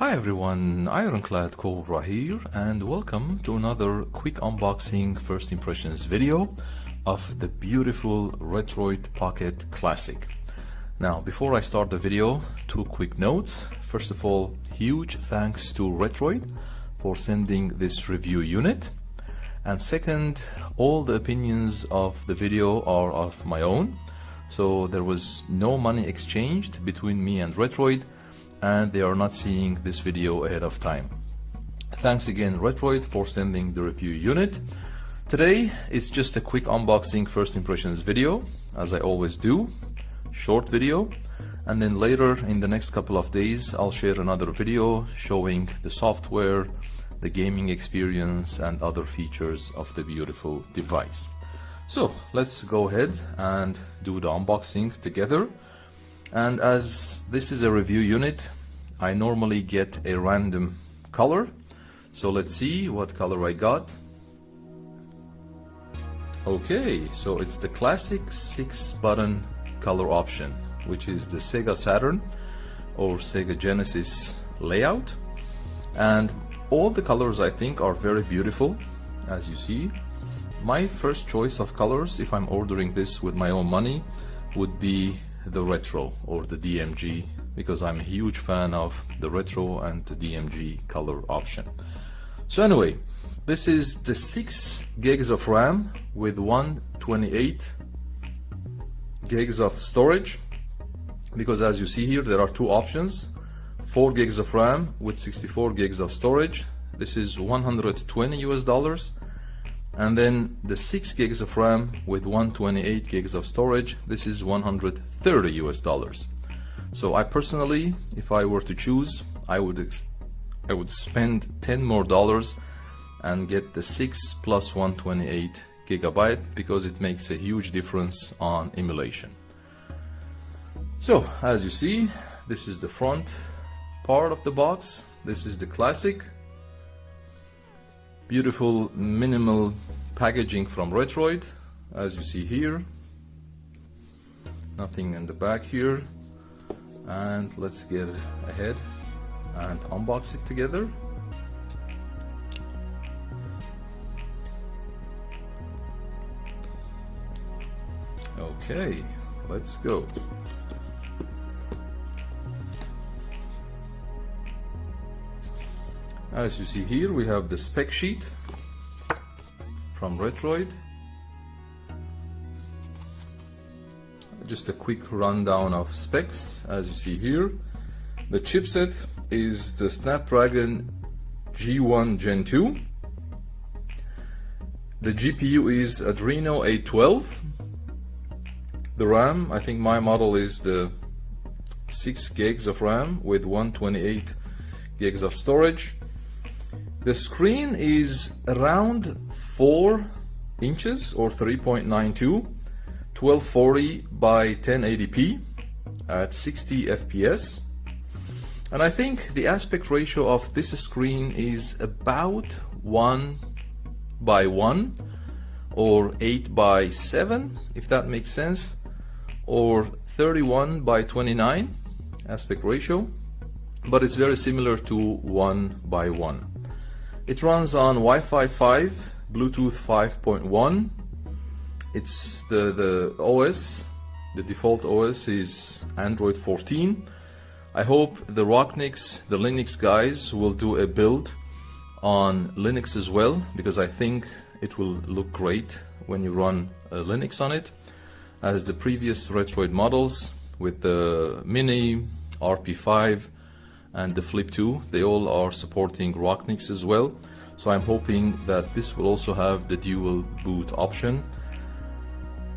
Hi everyone, Ironclad Cobra here, and welcome to another quick unboxing first impressions video of the beautiful Retroid Pocket Classic. Now, before I start the video, two quick notes. First of all, huge thanks to Retroid for sending this review unit. And second, all the opinions of the video are of my own, so there was no money exchanged between me and Retroid, and they are not seeing this video ahead of time. Thanks again Retroid for sending the review unit. Today it's just a quick unboxing first impressions video, as I always do, short video, and then later in the next couple of days I'll share another video showing the software, the gaming experience and other features of the beautiful device. So let's go ahead and do the unboxing together. And as this is a review unit, I normally get a random color. So let's see what color I got. Okay, so it's the classic 6-button color option, which is the Sega Saturn or Sega Genesis layout. And all the colors I think are very beautiful, as you see. My first choice of colors, if I'm ordering this with my own money, would be the retro or the DMG, because I'm a huge fan of the retro and the DMG color option. So anyway, this is the 6 gigs of RAM with 128 gigs of storage, because as you see here there are two options: 4 gigs of RAM with 64 gigs of storage. This is $120 US. And then the 6 gigs of RAM with 128 gigs of storage, this is $130 US. So I personally, if I were to choose, I would spend $10 more and get the 6 plus 128 gigabyte, because it makes a huge difference on emulation. So as you see, this is the front part of the box. This is the classic. Beautiful minimal packaging from Retroid, as you see here. Nothing in the back here. And let's get ahead and unbox it together. Okay, let's go. As you see here, we have the spec sheet from Retroid. Just a quick rundown of specs. As you see here, the chipset is the Snapdragon G1 Gen 2. The GPU is Adreno A12. The RAM, I think my model is the 6 gigs of RAM with 128 gigs of storage. The screen is around 4 inches or 3.92, 1240 by 1080p at 60 FPS. And I think the aspect ratio of this screen is about 1:1 or 8:7, if that makes sense, or 31:29 aspect ratio, but it's very similar to 1:1. It runs on Wi-Fi 5, Bluetooth 5.1. It's the OS, the default OS is Android 14. I hope the Rocknix, the Linux guys will do a build on Linux as well, because I think it will look great when you run Linux on it, as the previous Retroid models with the Mini, RP5 and the Flip 2, they all are supporting Rocknix as well. So I'm hoping that this will also have the dual boot option.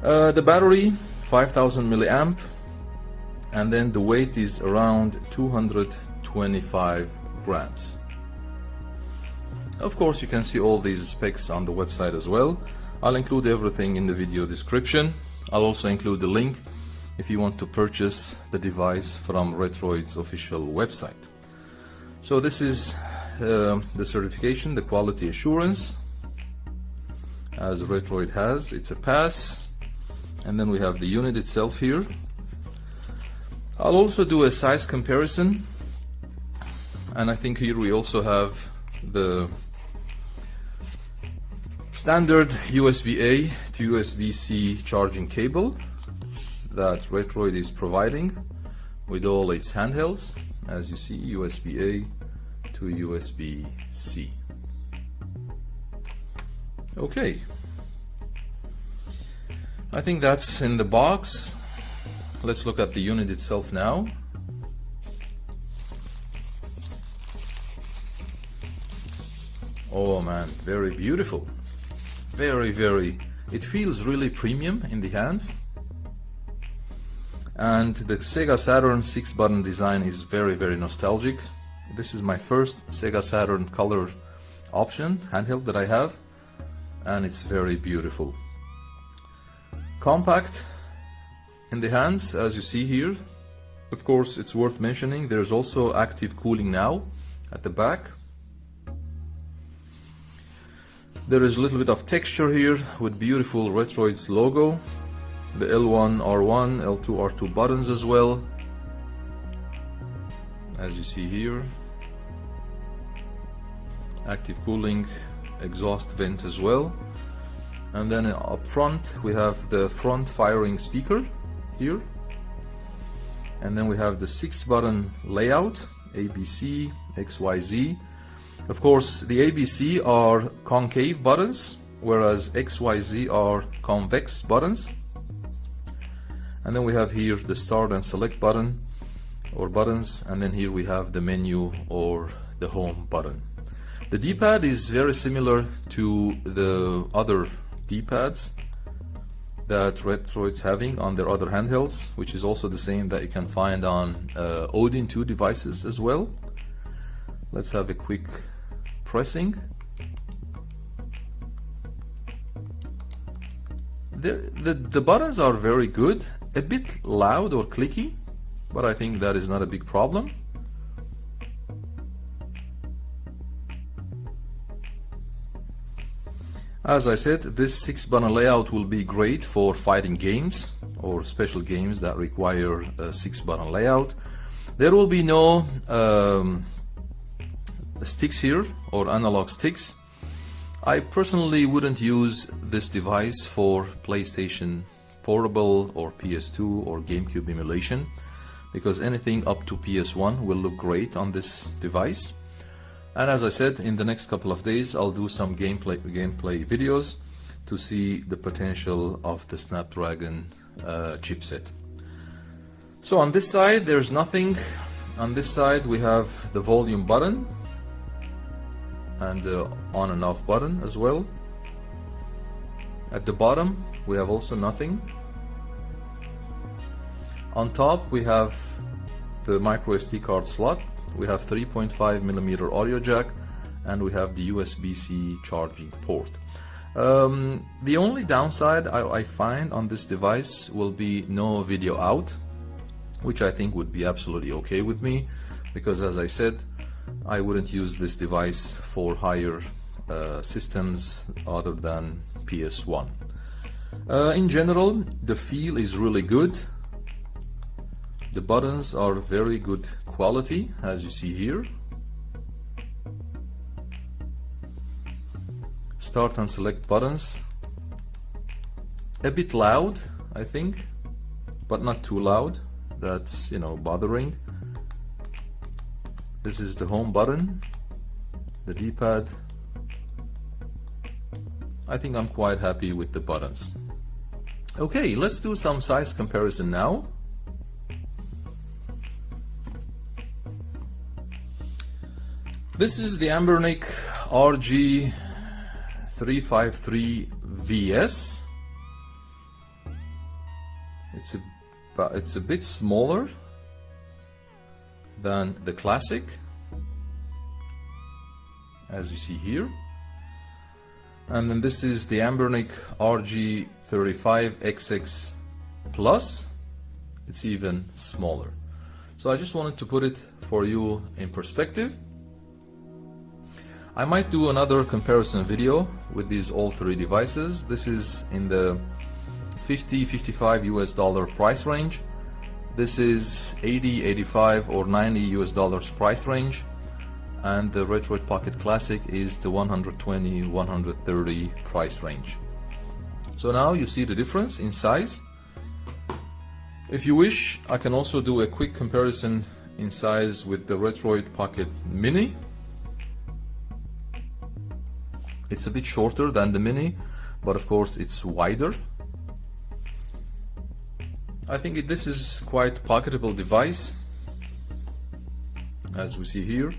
The battery 5000 milliamp, and then the weight is around 225 grams. Of course, you can see all these specs on the website as well. I'll include everything in the video description. I'll also include the link if you want to purchase the device from Retroid's official website. So this is the certification, the quality assurance, as Retroid has. It's a pass, and then we have the unit itself here. I'll also do a size comparison And I think here we also have the standard USB-A to USB-C charging cable that Retroid is providing with all its handhelds. As you see, USB-A to USB-C. Okay, I think that's in the box. Let's look at the unit itself now. Oh man, very beautiful. Very, it feels really premium in the hands. And the Sega Saturn 6-button design is very nostalgic. This is my first Sega Saturn color option handheld that I have, and it's very beautiful. Compact in the hands, as you see here. Of course, it's worth mentioning there's also active cooling now at the back. There is a little bit of texture here with beautiful Retroid's logo, the L1, R1, L2, R2 buttons as well, as you see here. Active cooling, exhaust vent as well. And then up front we have the front firing speaker here. And then we have the 6-button layout, ABC, XYZ. Of course, the ABC are concave buttons, whereas XYZ are convex buttons. And then we have here the start and select button or buttons, and then here we have the menu or the home button. The D-pad is very similar to the other D-pads that Retroid's having on their other handhelds, which is also the same that you can find on Odin 2 devices as well. Let's have a quick pressing. The buttons are very good, a bit loud or clicky, but I think that is not a big problem. As I said, this 6-button layout will be great for fighting games or special games that require a 6-button layout. There will be no sticks here or analog sticks. I personally wouldn't use this device for PlayStation Portable or PS2 or GameCube emulation, because anything up to PS1 will look great on this device. And as I said, in the next couple of days I'll do some gameplay videos to see the potential of the Snapdragon chipset. So on this side there's nothing. On this side we have the volume button and the on and off button as well. At the bottom we have also nothing. On top we have the micro SD card slot. We have 3.5mm audio jack, and we have the USB-C charging port. The only downside I find on this device will be no video out, which I think would be absolutely okay with me, because as I said, I wouldn't use this device for higher systems other than PS1. In general, the feel is really good. The buttons are very good quality, as you see here. Start and select buttons. A bit loud, I think, but not too loud. That's, bothering. This is the home button, the D-pad. I think I'm quite happy with the buttons. Okay, let's do some size comparison now. This is the Ambernic RG353VS. It's a bit smaller than the classic, as you see here. And then this is the Ambernic RG35XX Plus. It's even smaller. So I just wanted to put it for you in perspective. I might do another comparison video with these all three devices. This is in the $50-55 US price range. This is $80, $85 or $90 US price range. and the Retroid Pocket Classic is the 120-130 price range. So now you see the difference in size. If you wish, I can also do a quick comparison in size with the Retroid Pocket Mini. It's a bit shorter than the Mini, but of course it's wider. I think this is quite pocketable device, as we see here.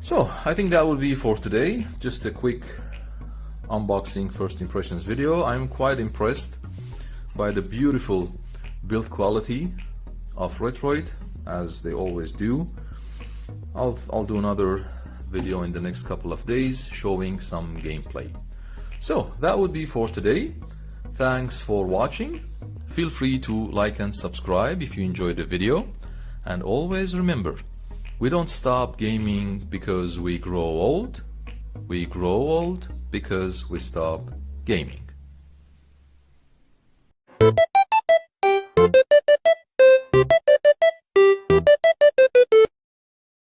So I think that will be for today. Just a quick unboxing first impressions video. I'm quite impressed by the beautiful build quality of Retroid, as they always do. I'll do another video in the next couple of days showing some gameplay. So that would be for today. Thanks for watching. Feel free to like and subscribe if you enjoyed the video, and always remember, we don't stop gaming because we grow old. We grow old because we stop gaming.